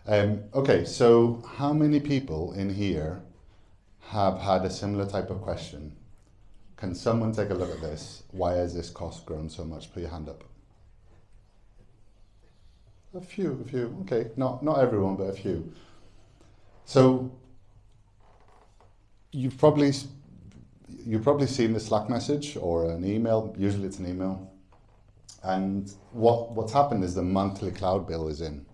Okay, so how many people in here have had a similar type of question? Can someone take a look at this? Why has this cost grown so much? Put your hand up. A few. Okay, not everyone, but a few. So you've probably seen the Slack message or an email. Usually it's an email. And what's happened is the monthly cloud bill is in.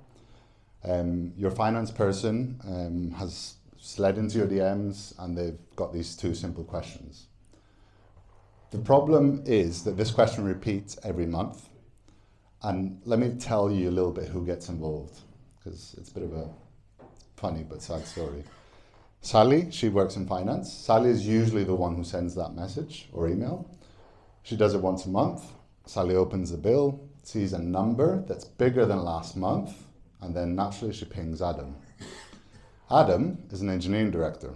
Your finance person has slid into your DMs and they've got these two simple questions. The problem is that this question repeats every month. And let me tell you a little bit who gets involved, because it's a bit of a funny but sad story. Sally, she works in finance. Sally is usually the one who sends that message or email. She does it once a month. Sally opens the bill, sees a number that's bigger than last month, and then naturally she pings Adam. Adam is an engineering director.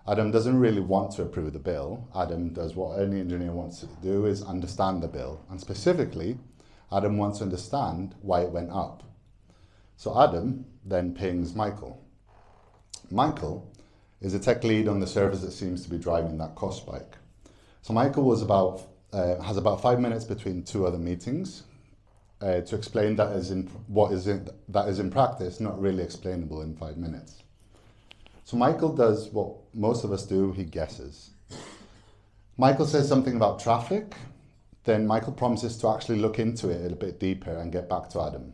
Adam doesn't really want to approve the bill. Adam does what any engineer wants to do, is understand the bill. And specifically, Adam wants to understand why it went up. So Adam then pings Michael. Michael is a tech lead on the service that seems to be driving that cost spike. So Michael has about 5 minutes between two other meetings to explain that is in practice not really explainable in 5 minutes. So Michael does what most of us do, he guesses. Michael says something about traffic, then Michael promises to actually look into it a bit deeper and get back to Adam.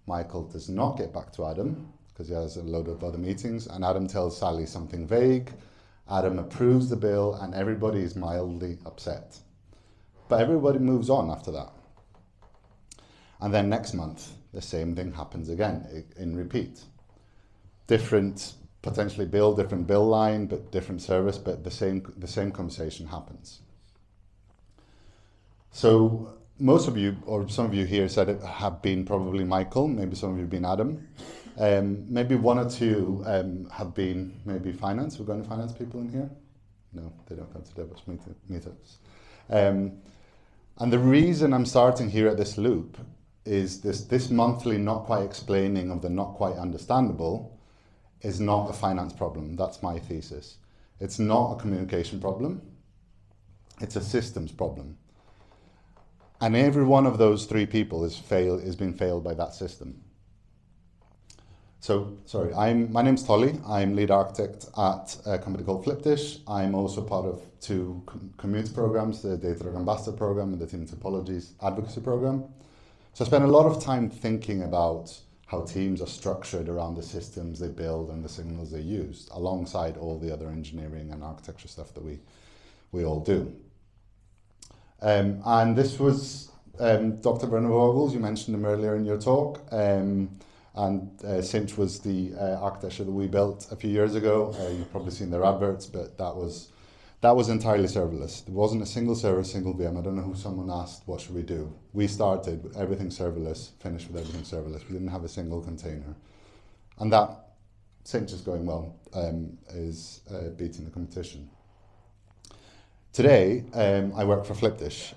Michael does not get back to Adam because he has a load of other meetings, and Adam tells Sally something vague. Adam approves the bill and everybody is mildly upset. But everybody moves on after that. And then next month, the same thing happens again in repeat. Potentially different bill line, but different service, but the same conversation happens. So most of you, or some of you here said it have been probably Michael, maybe some of you have been Adam. Maybe one or two have been maybe finance. We're going to finance people in here? No, they don't come to DevOps meetups. And the reason I'm starting here at this loop is this monthly not quite explaining of the not quite understandable is not a finance problem. That's my thesis. It's not a communication problem. It's a systems problem. And every one of those three people is being failed by that system. So, sorry, my name's Toli. I'm lead architect at a company called Flipdish. I'm also part of two community programs, the Data Ambassador program and the Team Topologies advocacy program. So I spend a lot of time thinking about how teams are structured around the systems they build and the signals they use, alongside all the other engineering and architecture stuff that we all do. And this was Dr. Werner Vogels, you mentioned him earlier in your talk, and Cinch was the architecture that we built a few years ago. You've probably seen their adverts, but that was entirely serverless. There wasn't a single server, single VM. I don't know who someone asked, what should we do? We started with everything serverless, finished with everything serverless. We didn't have a single container. And that Cinch is going well, is beating the competition. Today, I work for Flipdish.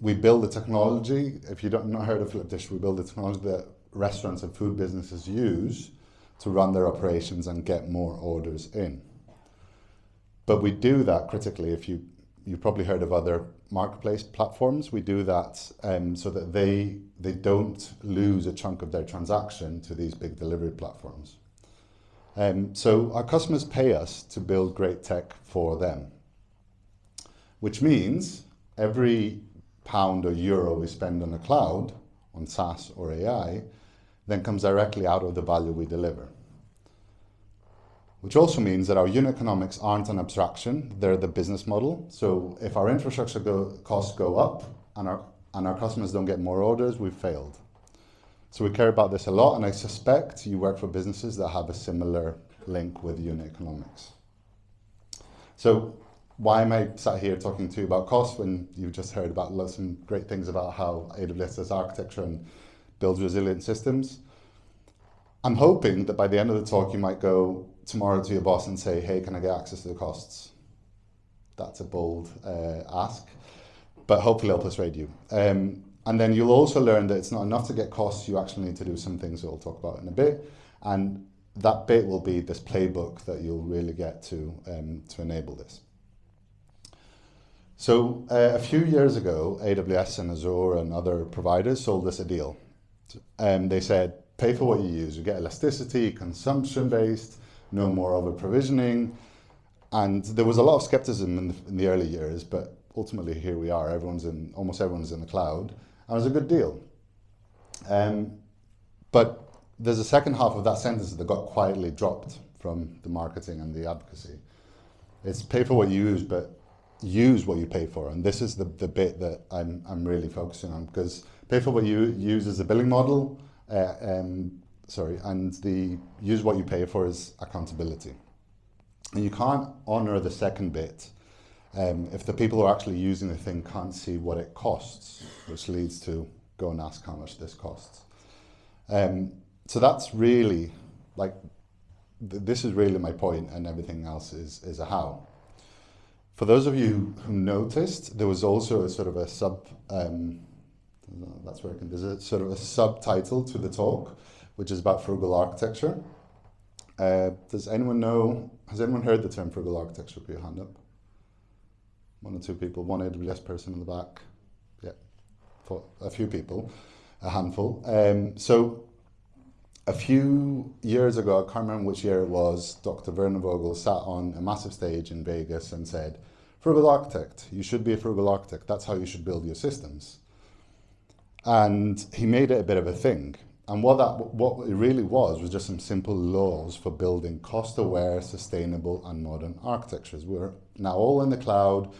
We build the technology. If you've not heard of Flipdish, we build the technology that restaurants and food businesses use to run their operations and get more orders in. But we do that critically. If you've probably heard of other marketplace platforms, we do that so that they don't lose a chunk of their transaction to these big delivery platforms. So our customers pay us to build great tech for them, which means every pound or euro we spend on the cloud, on SaaS or AI, then comes directly out of the value we deliver. Which also means that our unit economics aren't an abstraction, they're the business model. So if our infrastructure costs go up and our customers don't get more orders, we've failed. So we care about this a lot, and I suspect you work for businesses that have a similar link with unit economics. So why am I sat here talking to you about cost when you've just heard about some great things about how AWS does architecture and builds resilient systems? I'm hoping that by the end of the talk you might go tomorrow to your boss and say, hey, can I get access to the costs? That's a bold ask, but hopefully I'll persuade you. And then you'll also learn that it's not enough to get costs, you actually need to do some things that we'll talk about in a bit. And that bit will be this playbook that you'll really get to enable this. So a few years ago, AWS and Azure and other providers sold us a deal. They said, pay for what you use. You get elasticity, consumption-based, no more over-provisioning. And there was a lot of skepticism in the early years, but ultimately here we are. Almost everyone's in the cloud. And it was a good deal. But there's a second half of that sentence that got quietly dropped from the marketing and the advocacy. It's pay for what you use, but use what you pay for. And this is the bit that I'm really focusing on, because pay for what you use is a billing model, and the use what you pay for is accountability. And you can't honor the second bit if the people who are actually using the thing can't see what it costs, which leads to go and ask how much this costs. So that's really, this is really my point, and everything else is a how. For those of you who noticed, there was also a sort of a there's a sort of a subtitle to the talk, which is about frugal architecture. Has anyone heard the term frugal architecture? Put your hand up. One or two people, one AWS person in the back. Yeah, for a few people, a handful. So a few years ago, I can't remember which year it was, Dr. Werner Vogel sat on a massive stage in Vegas and said, frugal architect, you should be a frugal architect. That's how you should build your systems. And he made it a bit of a thing. And what it really was just some simple laws for building cost-aware, sustainable, and modern architectures. We're now all in the cloud.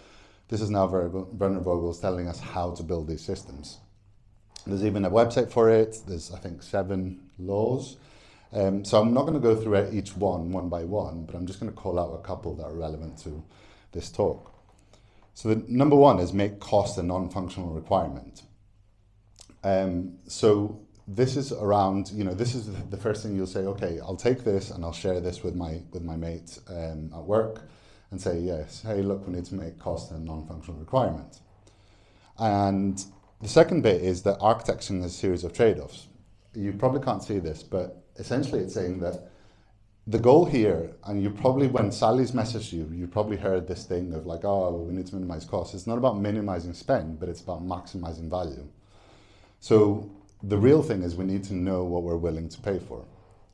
This is now Werner Vogel's telling us how to build these systems. There's even a website for it. There's, I think, 7 laws. So I'm not going to go through each one by one, but I'm just going to call out a couple that are relevant to this talk. So the number one is make cost a non-functional requirement. So this is around, this is the first thing you'll say, okay, I'll take this and I'll share this with my mate at work and say, yes, hey, look, we need to make cost a non-functional requirement. And the second bit is that architecting is a series of trade-offs. You probably can't see this, but essentially it's saying that the goal here, and you probably, when Sally's messaged you probably heard this thing of like, oh, we need to minimize costs. It's not about minimizing spend, but it's about maximizing value. So the real thing is we need to know what we're willing to pay for.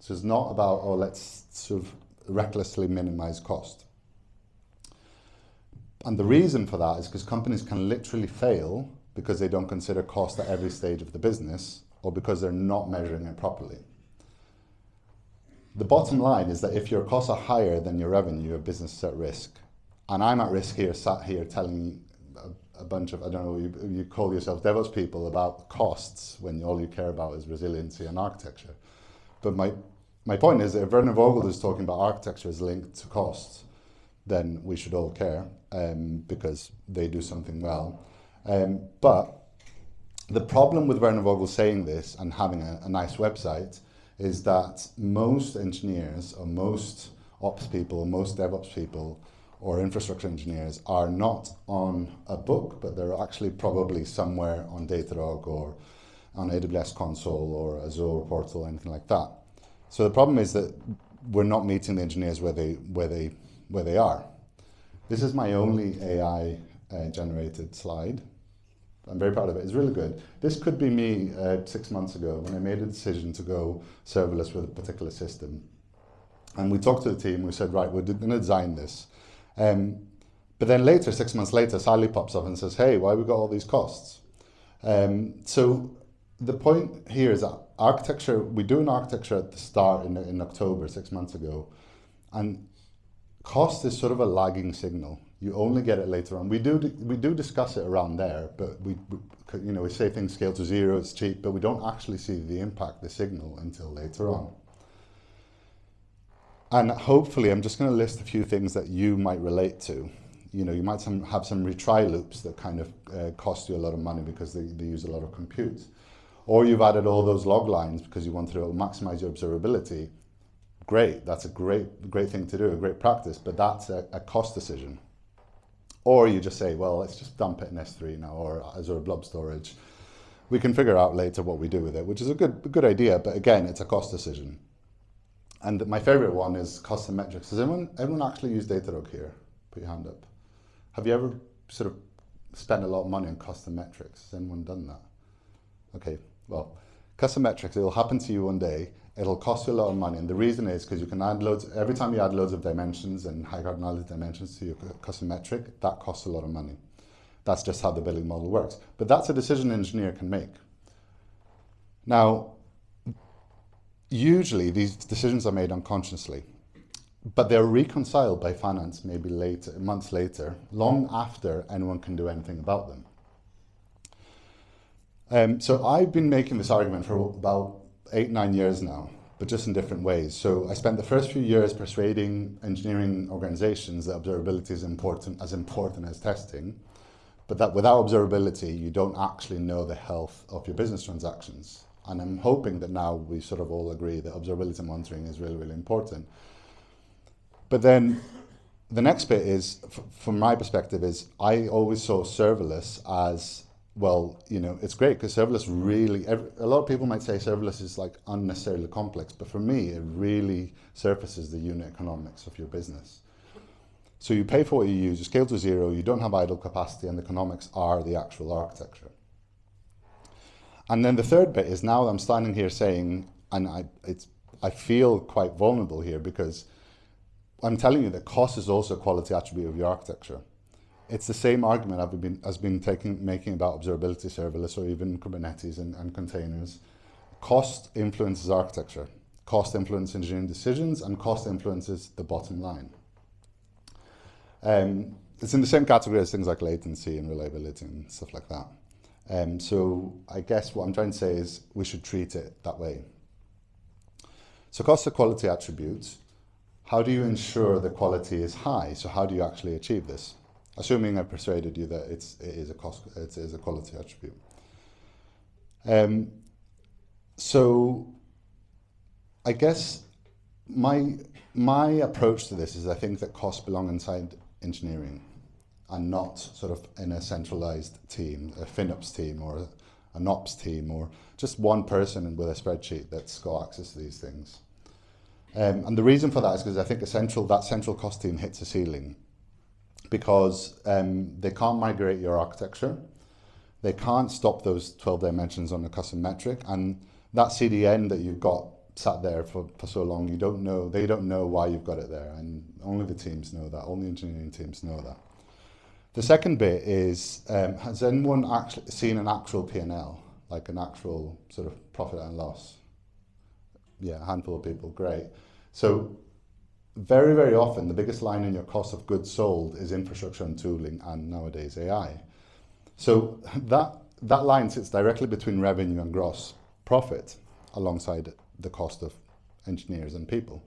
So it's not about, oh, let's sort of recklessly minimize cost. And the reason for that is because companies can literally fail because they don't consider cost at every stage of the business, or because they're not measuring it properly. The bottom line is that if your costs are higher than your revenue, your business is at risk. And I'm at risk here, sat here telling a bunch of, I don't know, you call yourself DevOps people about costs when all you care about is resiliency and architecture. But my point is that if Werner Vogel is talking about architecture as linked to costs, then we should all care because they do something well. But the problem with Werner Vogel saying this and having a nice website is that most engineers or most ops people, most DevOps people or infrastructure engineers are not on a book, but they're actually probably somewhere on Datadog or on AWS console or Azure portal, anything like that. So the problem is that we're not meeting the engineers where they are. This is my only AI generated slide. I'm very proud of it. It's really good. This could be me 6 months ago when I made a decision to go serverless with a particular system. And we talked to the team, we said, right, we're going to design this. But then later, 6 months later, Sally pops up and says, hey, why have we got all these costs? So the point here is that architecture, we do an architecture at the start in October, 6 months ago. And cost is sort of a lagging signal. You only get it later on. We do discuss it around there, but we say things scale to 0, it's cheap, but we don't actually see the impact, the signal, until later on. And hopefully, I'm just going to list a few things that you might relate to. You might have some retry loops that kind of cost you a lot of money because they use a lot of compute. Or you've added all those log lines because you want to maximize your observability. Great, that's a great thing to do, a great practice, but that's a cost decision. Or you just say, well, let's just dump it in S3 now, or Azure Blob Storage. We can figure out later what we do with it, which is a good idea, but again, it's a cost decision. And my favorite one is custom metrics. Does anyone actually use Datadog here? Put your hand up. Have you ever sort of spent a lot of money on custom metrics? Has anyone done that? Okay, well, custom metrics, it'll happen to you one day. It'll cost you a lot of money. And the reason is because you can add loads, every time you add loads of dimensions and high cardinality dimensions to your custom metric, that costs a lot of money. That's just how the billing model works. But that's a decision an engineer can make. Now, usually these decisions are made unconsciously, but they're reconciled by finance maybe later, months later, long after anyone can do anything about them. So I've been making this argument for about 8-9 years now, but just in different ways. So I spent the first few years persuading engineering organizations that observability is important as testing, but that without observability, you don't actually know the health of your business transactions. And I'm hoping that now we sort of all agree that observability monitoring is really, really important. But then the next bit is, from my perspective, is I always saw serverless as, well, you know, it's great because serverless really, a lot of people might say serverless is like unnecessarily complex, but for me, it really surfaces the unit economics of your business. So you pay for what you use, you scale to zero, you don't have idle capacity, and the economics are the actual architecture. And then the third bit is now I'm standing here saying, and I feel quite vulnerable here because I'm telling you that cost is also a quality attribute of your architecture. It's the same argument I've been making about observability, serverless, or even Kubernetes and containers. Cost influences architecture. Cost influences engineering decisions, and cost influences the bottom line. It's in the same category as things like latency and reliability and stuff like that. So I guess what I'm trying to say is we should treat it that way. So cost are quality attributes. How do you ensure the quality is high? So how do you actually achieve this? Assuming I persuaded you that it is a quality attribute. So I guess my approach to this is I think that costs belong inside engineering and not sort of in a centralized team, a FinOps team or an ops team, or just one person with a spreadsheet that's got access to these things. And the reason for that is because I think that central cost team hits a ceiling because they can't migrate your architecture. They can't stop those 12 dimensions on a custom metric, and that CDN that you've got sat there for so long, they don't know why you've got it there, and only the teams know that, only engineering teams know that. The second bit is, has anyone actually seen an actual P&L, like an actual sort of profit and loss? Yeah, a handful of people, great. So very, very often, the biggest line in your cost of goods sold is infrastructure and tooling, and nowadays AI. So that line sits directly between revenue and gross profit alongside the cost of engineers and people.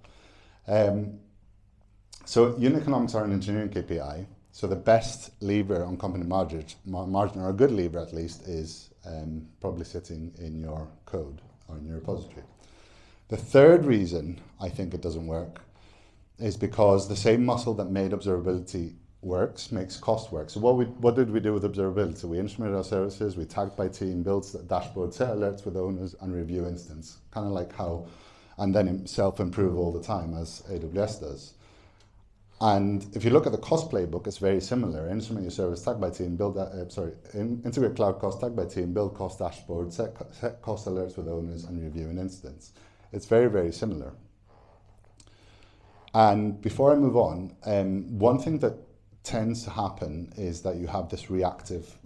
So unit economics are an engineering KPI. So the best lever on company margin, or a good lever at least, is probably sitting in your code or in your repository. The third reason I think it doesn't work is because the same muscle that made observability works makes cost work. So what did we do with observability? We instrumented our services, we tagged by team, built dashboards, set alerts with owners, and review instance. Kind of like how, and then self-improve all the time as AWS does. And if you look at the cost playbook, it's very similar. Instrument your service, tag by team, integrate cloud cost, tag by team, build cost dashboard, set cost alerts with owners, and review an instance. It's very, very similar. And before I move on, one thing that tends to happen is that you have this reactive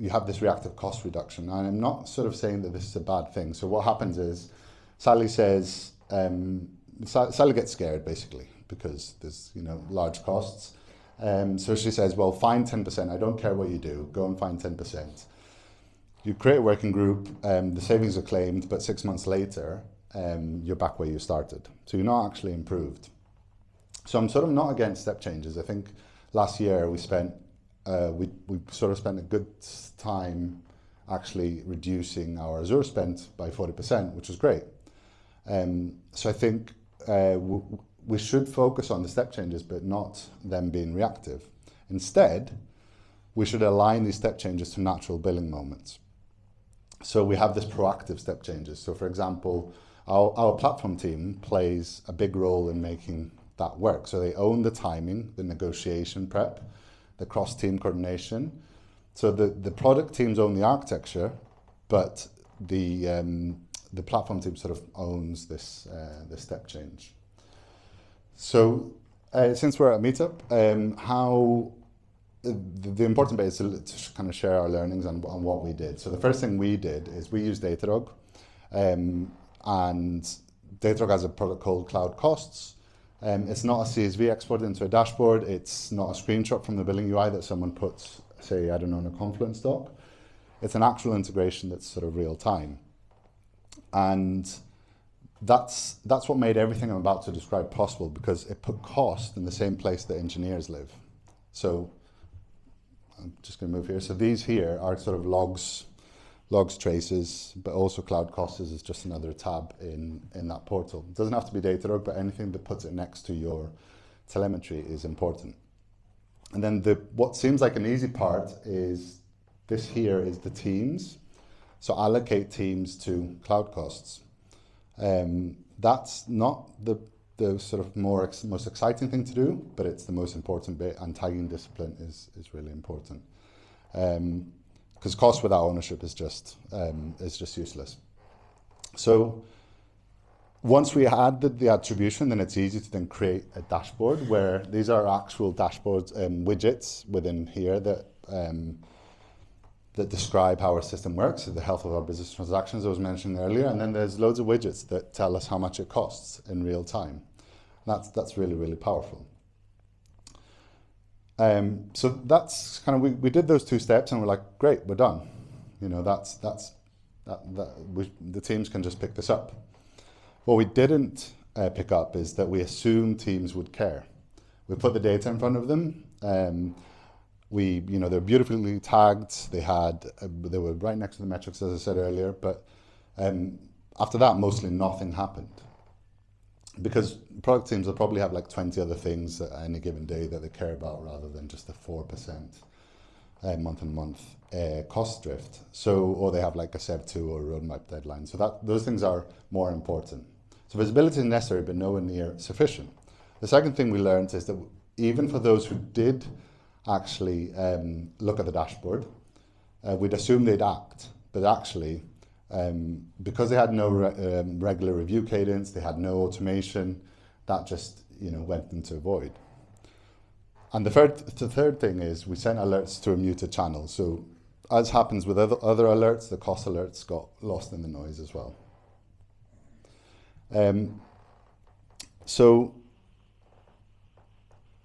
cost reduction. And I'm not sort of saying that this is a bad thing. So what happens is Sally says, Sally gets scared basically, because there's large costs. So she says, well, find 10%. I don't care what you do. Go and find 10%. You create a working group. The savings are claimed, but 6 months later, you're back where you started. So you're not actually improved. So I'm sort of not against step changes. I think last year we spent we sort of spent a good time actually reducing our Azure spend by 40%, which was great. So I think we should focus on the step changes, but not them being reactive. Instead, we should align these step changes to natural billing moments. So we have this proactive step changes. So for example, Our platform team plays a big role in making that work. So they own the timing, the negotiation prep, the cross-team coordination. So the product teams own the architecture, but the platform team sort of owns this step change. So since we're at Meetup, the important bit is to kind of share our learnings on what we did. So the first thing we did is we used Datadog, and Datadog has a product called Cloud Costs. It's not a CSV export into a dashboard. It's not a screenshot from the billing UI that someone puts, say, I don't know, in a Confluence doc. It's an actual integration that's sort of real time. And that's what made everything I'm about to describe possible, because it put cost in the same place that engineers live. So I'm just going to move here. So these here are sort of logs traces, but also Cloud Costs is just another tab in that portal. It doesn't have to be Datadog, but anything that puts it next to your telemetry is important. And then what seems like an easy part is this here is the teams. So allocate teams to Cloud Costs. That's not the sort of most exciting thing to do, but it's the most important bit, and tagging discipline is really important. Because cost without ownership is just useless. So once we add the attribution, then it's easy to then create a dashboard where these are actual dashboards and widgets within here that describe how our system works, the health of our business transactions I was mentioning earlier, and then there's loads of widgets that tell us how much it costs in real time. That's really, really powerful. So that's kind of, we did those 2 steps and we're like, great, we're done. You know, the teams can just pick this up. What we didn't pick up is that we assumed teams would care. We put the data in front of them. They're beautifully tagged. They were right next to the metrics, as I said earlier. But after that, mostly nothing happened, because product teams will probably have like 20 other things at any given day that they care about, rather than just the 4% month-on-month cost drift. Or they have like a SEV2 or a roadmap deadline. So those things are more important. So visibility is necessary, but nowhere near sufficient. The second thing we learned is that even for those who did actually look at the dashboard, we'd assume they'd act, but actually, because they had no regular review cadence, they had no automation, that just went into a void. And the third thing is we sent alerts to a muted channel. So as happens with other alerts, the cost alerts got lost in the noise as well. So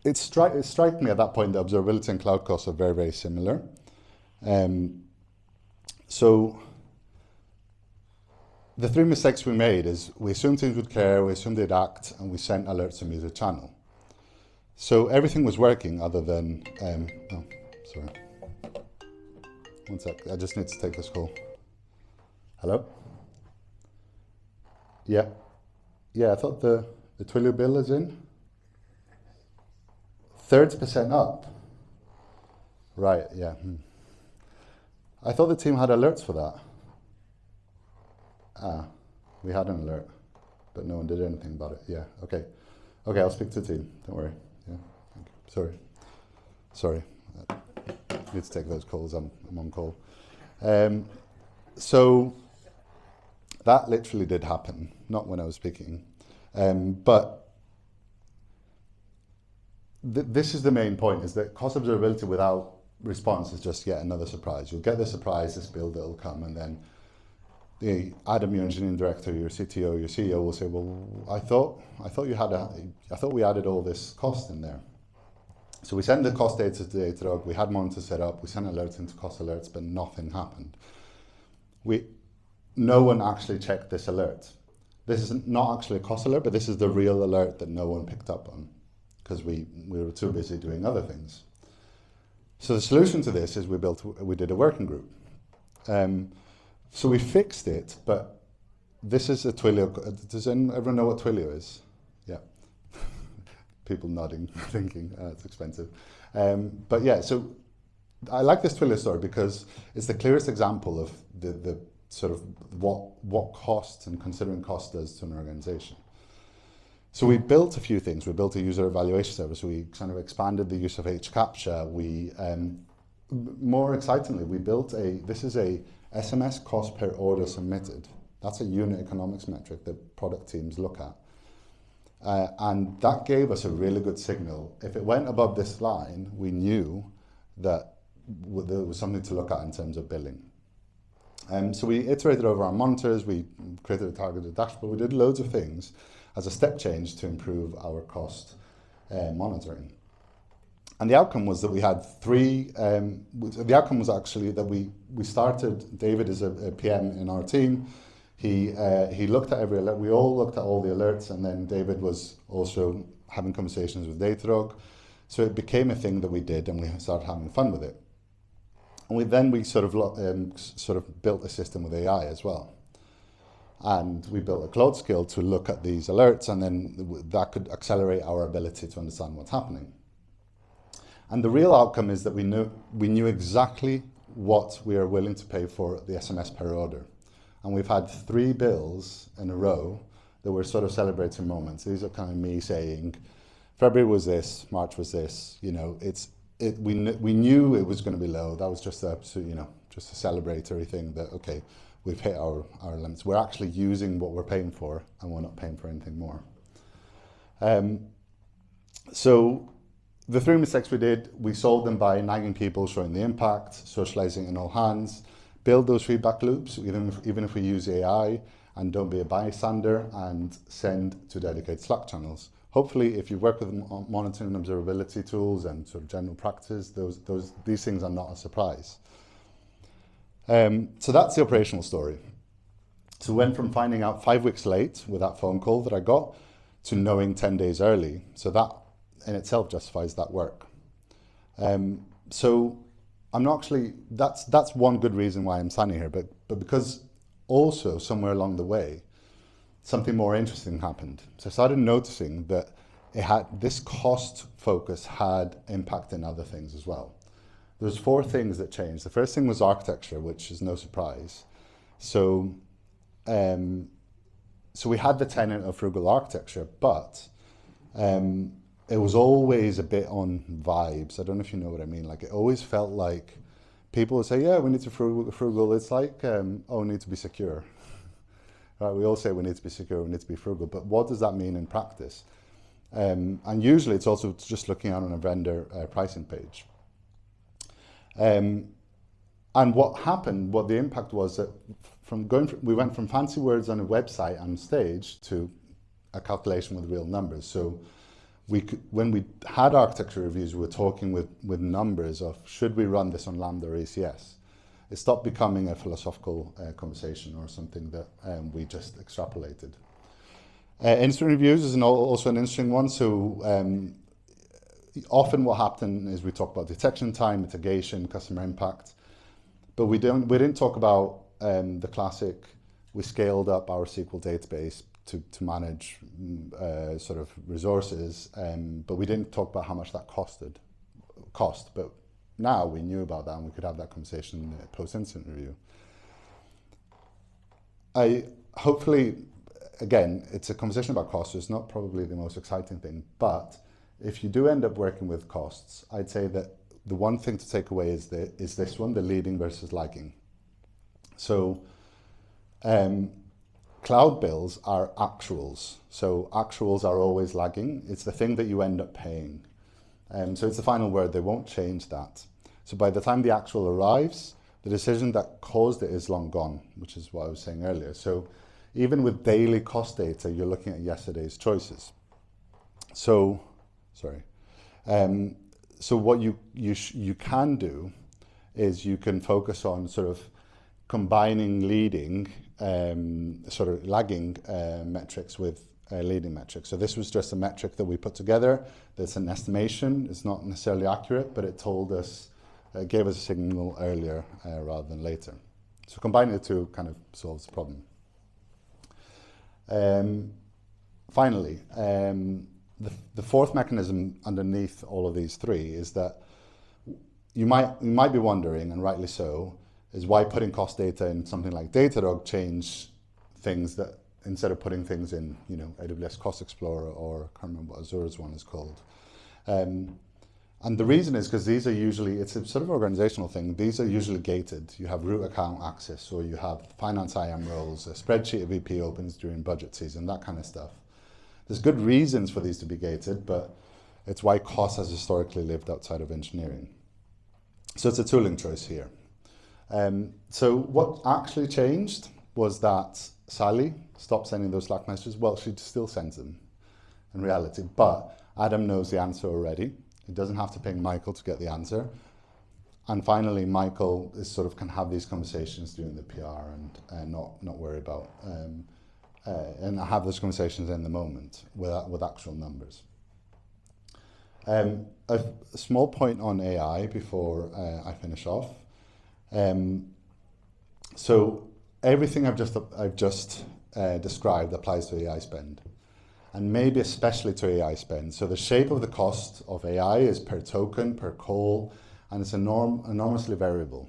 it struck me at that point that observability and cloud costs are very, very similar. So the 3 mistakes we made is we assumed teams would care, we assumed they'd act, and we sent alerts to muted channel. So everything was working other than, sorry. One sec, I just need to take this call. Hello? Yeah, I thought the Twilio bill is in. 30% up. Right, yeah. I thought the team had alerts for that. We had an alert, but no one did anything about it. Yeah, okay. Okay, I'll speak to the team, don't worry. Yeah, sorry. I need to take those calls, I'm on call. So that literally did happen, not when I was speaking. But this is the main point, is that cost observability without response is just yet another surprise. You'll get the surprise, this build that will come, and then Adam, your engineering director, your CTO, your CEO will say, well, I thought we added all this cost in there. So we sent the cost data to Datadog, we had monitor set up, we sent alerts into cost alerts, but nothing happened. No one actually checked this alert. This is not actually a cost alert, but this is the real alert that no one picked up on, because we were too busy doing other things. So the solution to this is we did a working group. So we fixed it, but this is a Twilio. Does everyone know what Twilio is? Yeah. People nodding, thinking it's expensive. But yeah, so I like this Twilio story because it's the clearest example of the sort of what cost and considering cost does to an organization. So we built a few things. We built a user evaluation service. We kind of expanded the use of HCAPTCHA. We, more excitingly, we built this is a SMS cost per order submitted. That's a unit economics metric that product teams look at. And that gave us a really good signal. If it went above this line, we knew that there was something to look at in terms of billing. So we iterated over our monitors, we created a targeted dashboard, we did loads of things as a step change to improve our cost monitoring. And the outcome was that we had the outcome was actually that we started, David is a PM in our team, he looked at every alert, we all looked at all the alerts, and then David was also having conversations with Datadog. So it became a thing that we did, and we started having fun with it. And we sort of built a system with AI as well. And we built a cloud skill to look at these alerts, and then that could accelerate our ability to understand what's happening. And the real outcome is that we knew exactly what we are willing to pay for the SMS per order. And we've had 3 bills in a row that were sort of celebrating moments. These are kind of me saying, February was this, March was this. You know, we knew it was going to be low. That was just a celebratory thing that, okay, we've hit our limits. We're actually using what we're paying for, and we're not paying for anything more. So the 3 mistakes we did, we solved them by nagging people, showing the impact, socializing in all hands, build those feedback loops, even if we use AI, and don't be a bystander, and send to dedicated Slack channels. Hopefully, if you work with monitoring and observability tools and sort of general practice, these things are not a surprise. So that's the operational story. So went from finding out 5 weeks late with that phone call that I got to knowing 10 days early. So that in itself justifies that work. So I'm not actually, that's one good reason why I'm standing here, but because also somewhere along the way, something more interesting happened. So I started noticing that this cost focus had impact in other things as well. There's 4 things that changed. The first thing was architecture, which is no surprise. So we had the tenet of frugal architecture, but it was always a bit on vibes. I don't know if you know what I mean. Like, it always felt like people would say, yeah, we need to frugal. It's like, we need to be secure. Right? We all say we need to be secure, we need to be frugal, but what does that mean in practice? And usually it's also just looking out on a vendor pricing page. And what happened, what the impact was that we went from fancy words on a website on stage to a calculation with real numbers. So when we had architecture reviews, we were talking with numbers of, should we run this on Lambda or ECS? It stopped becoming a philosophical conversation or something that we just extrapolated. Incident reviews is also an interesting one. So often what happened is we talk about detection time, mitigation, customer impact, but we didn't talk about the classic, we scaled up our SQL database to manage sort of resources, but we didn't talk about how much that cost. But now we knew about that, and we could have that conversation in the post-incident review. Hopefully, again, it's a conversation about costs, so it's not probably the most exciting thing, but if you do end up working with costs, I'd say that the one thing to take away is this one, the leading versus lagging. So cloud bills are actuals. So actuals are always lagging. It's the thing that you end up paying. So it's the final word, they won't change that. So by the time the actual arrives, the decision that caused it is long gone, which is what I was saying earlier. So even with daily cost data, you're looking at yesterday's choices. So, so what you can do is you can focus on sort of combining leading, sort of lagging metrics with leading metrics. So this was just a metric that we put together. That's an estimation. It's not necessarily accurate, but it told us, gave us a signal earlier rather than later. So combining the two kind of solves the problem. Finally, the fourth mechanism underneath all of these 3 is that you might be wondering, and rightly so, is why putting cost data in something like Datadog change things that instead of putting things in, AWS Cost Explorer, or I can't remember what Azure's one is called. And the reason is because these are usually, it's a sort of organizational thing, these are usually gated. You have root account access, or you have finance IM roles, a spreadsheet a VP opens during budget season, that kind of stuff. There's good reasons for these to be gated, but it's why cost has historically lived outside of engineering. So it's a tooling choice here. So what actually changed was that Sally stopped sending those Slack messages. Well, she still sends them in reality, but Adam knows the answer already. He doesn't have to ping Michael to get the answer. And finally, Michael can have these conversations during the PR and not worry about, and have those conversations in the moment with actual numbers. A small point on AI before I finish off. So everything I've just described applies to AI spend, and maybe especially to AI spend. So the shape of the cost of AI is per token, per call, and it's enormously variable.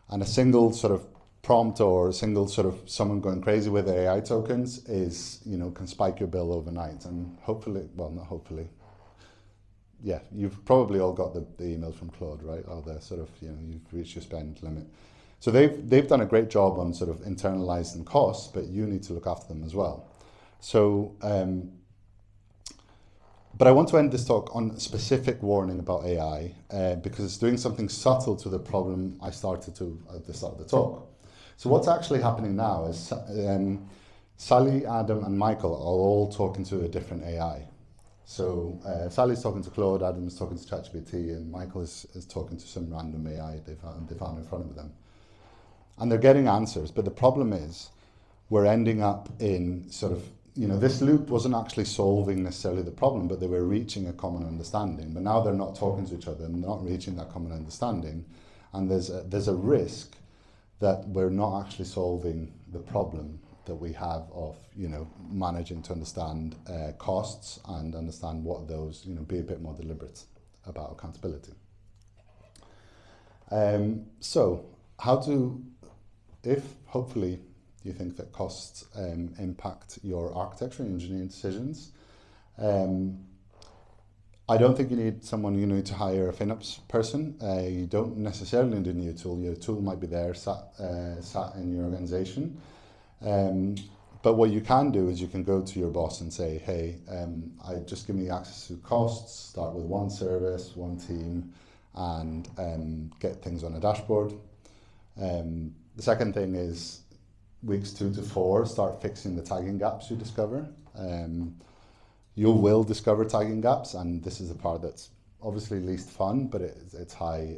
And a single sort of prompt or a single sort of someone going crazy with AI tokens is, can spike your bill overnight. And hopefully, well, not hopefully, yeah, you've probably all got the emails from Claude, right? Oh, they're sort of, you've reached your spend limit. So they've done a great job on sort of internalizing costs, but you need to look after them as well. So, but I want to end this talk on a specific warning about AI because it's doing something subtle to the problem I started to at the start of the talk. So what's actually happening now is Sally, Adam, and Michael are all talking to a different AI. So Sally's talking to Claude, Adam's talking to ChatGPT, and Michael is talking to some random AI they found in front of them. And they're getting answers, but the problem is we're ending up in sort of, this loop wasn't actually solving necessarily the problem, but they were reaching a common understanding. But now they're not talking to each other and not reaching that common understanding. And there's a risk that we're not actually solving the problem that we have of, managing to understand costs and understand what those, be a bit more deliberate about accountability. So if hopefully you think that costs impact your architecture and engineering decisions, I don't think you need to hire a FinOps person. You don't necessarily need a new tool. Your tool might be there sat in your organization. But what you can do is you can go to your boss and say, hey, just give me access to costs, start with one service, one team, and get things on a dashboard. The second thing is weeks 2 to 4, start fixing the tagging gaps you discover. You will discover tagging gaps, and this is the part that's obviously least fun, but it's high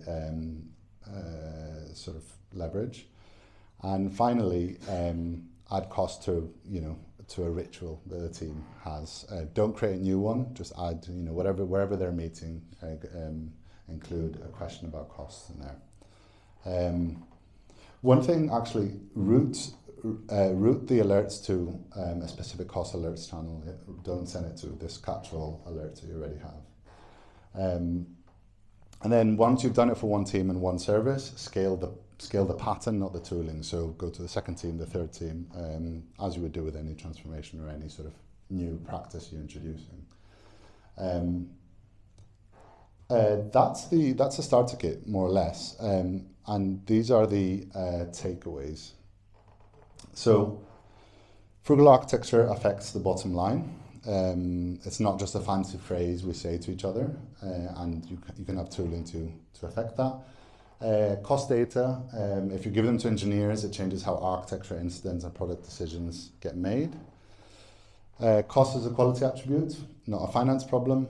sort of leverage. And finally, add cost to a ritual that the team has. Don't create a new one. Just add wherever they're meeting, include a question about costs in there. One thing actually, route the alerts to a specific cost alerts channel. Don't send it to this catch-all alert that you already have. And then once you've done it for one team and one service, scale the pattern, not the tooling. So go to the second team, the third team, as you would do with any transformation or any sort of new practice you're introducing. That's the starter kit, more or less. And these are the takeaways. So frugal architecture affects the bottom line. It's not just a fancy phrase we say to each other, and you can have tooling to affect that. Cost data, if you give them to engineers, it changes how architecture incidents and product decisions get made. Cost is a quality attribute, not a finance problem.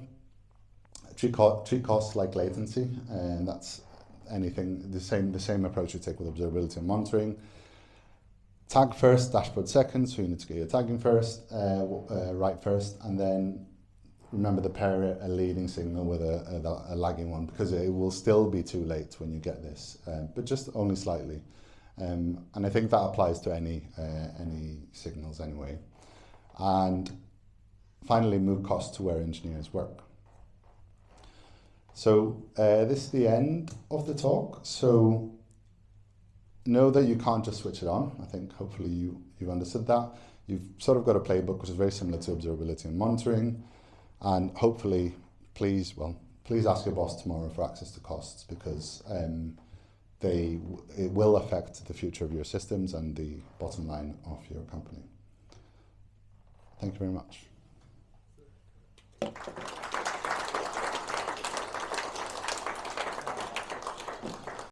Treat costs like latency, and that's anything, the same approach you take with observability and monitoring. Tag first, dashboard second, so you need to get your tagging first, right first, and then remember to pair a leading signal with a lagging one, because it will still be too late when you get this, but just only slightly. And I think that applies to any signals anyway. And finally, move costs to where engineers work. So this is the end of the talk. So know that you can't just switch it on. I think hopefully you've understood that. You've sort of got a playbook which is very similar to observability and monitoring, and hopefully, please ask your boss tomorrow for access to costs, because it will affect the future of your systems and the bottom line of your company. Thank you very much.